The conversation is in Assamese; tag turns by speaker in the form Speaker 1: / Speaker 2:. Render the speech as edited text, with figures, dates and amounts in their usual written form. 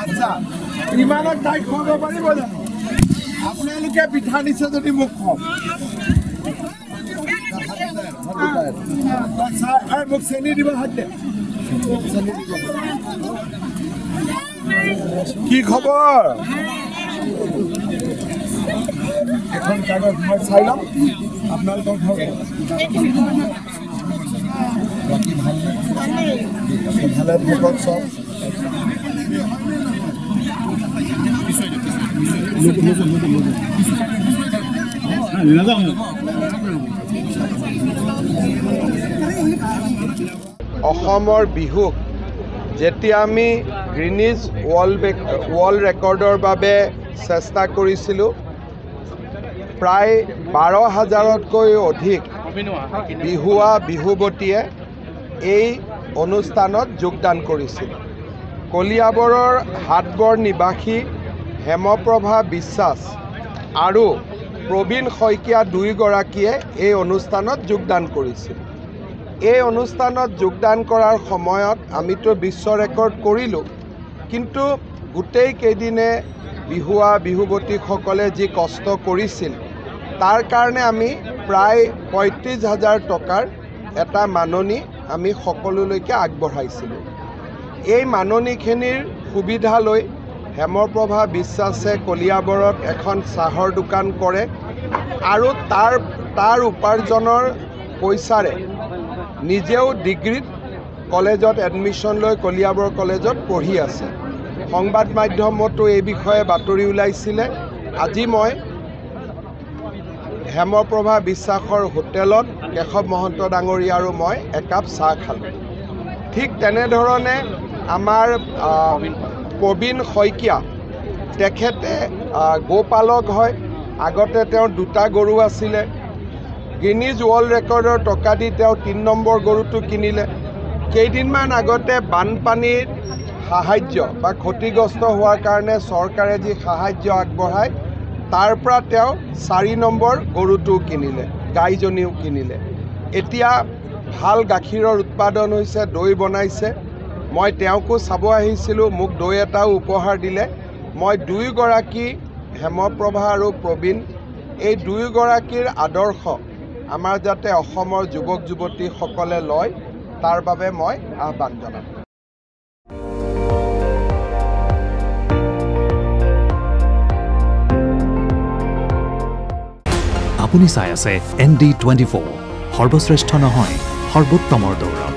Speaker 1: আচ্ছা ইমানত তাই খুৱাব পাৰিব জানো আপোনালোকে পিঠা দিছে যদি মোক খুৱাওক মোক চেনি দিব হাতে কি খবৰ এখন কাগজ মই চাই ল'ম আপোনালোকৰ ঘৰ বাকী ভালে থাকক চব অসমৰ বিহু যেতিয়া আমি গ্ৰীনিজ ৱৰ্ল্ড ৰেকৰ্ডৰ বাবে চেষ্টা কৰিছিলোঁ প্ৰায় 12,000তকৈ অধিক বিহুৱা বিহুৱতীয়ে এই অনুষ্ঠানত যোগদান কৰিছিল কলিয়াবৰৰ হাটবৰ নিবাসী হেমপ্ৰভা বিশ্বাস আৰু প্ৰবীণ শইকীয়া দুয়োগৰাকীয়ে এই অনুষ্ঠানত যোগদান কৰিছিল এই অনুষ্ঠানত যোগদান কৰাৰ সময়ত আমিতো বিশ্ব ৰেকৰ্ড কৰিলোঁ কিন্তু গোটেই কেইদিনে বিহুৱা বিহুৱতীসকলে যি কষ্ট কৰিছিল তাৰ কাৰণে আমি প্ৰায় 35,000 টকাৰ এটা মাননি আমি সকলোলৈকে আগবঢ়াইছিলোঁ এই মাননিখিনিৰ সুবিধা লৈ হেমপ্ৰভা বিশ্বাসে কলিয়াবৰত এখন চাহৰ দোকান কৰে আৰু তাৰ উপাৰ্জনৰ পইচাৰে নিজেও ডিগ্ৰীত কলেজত এডমিশ্যন লৈ কলিয়াবৰ কলেজত পঢ়ি আছে সংবাদ মাধ্যমতো এই বিষয়ে বাতৰি ওলাইছিলে আজি মই হেমপ্ৰভা বিশ্বাসৰ হোটেলত কেশৱ মহন্ত ডাঙৰীয়া আৰু মই একাপ চাহ খালোঁ ঠিক তেনেধৰণে আমাৰ প্ৰবীণ শইকীয়া তেখেতে গোপালক হয় আগতে তেওঁ 2টা গৰু আছিলে গিনিজ ৱৰ্ল্ড ৰেকৰ্ডৰ টকা দি তেওঁ 3 নম্বৰ গৰুটো কিনিলে কেইদিনমান আগতে বানপানীৰ সাহায্য বা ক্ষতিগ্ৰস্ত হোৱাৰ কাৰণে চৰকাৰে যি সাহায্য আগবঢ়ায় তাৰ পৰা তেওঁ 4 নম্বৰ গৰুটো কিনিলে গাইজনীও কিনিলে এতিয়া ভাল গাখীৰৰ উৎপাদন হৈছে দৈ বনাইছে মই তেওঁকো চাব আহিছিলোঁ মোক দৈ এটাও উপহাৰ দিলে মই দুয়োগৰাকী হেমপ্ৰভা আৰু প্ৰবীণ এই দুয়োগৰাকীৰ আদৰ্শ আমাৰ যাতে অসমৰ যুৱক যুৱতীসকলে লয় তাৰ বাবে মই আহ্বান জনাম আপুনি চাই আছে ND24 সৰ্বশ্ৰেষ্ঠ নহয় সৰ্বোত্তমৰ দৌৰ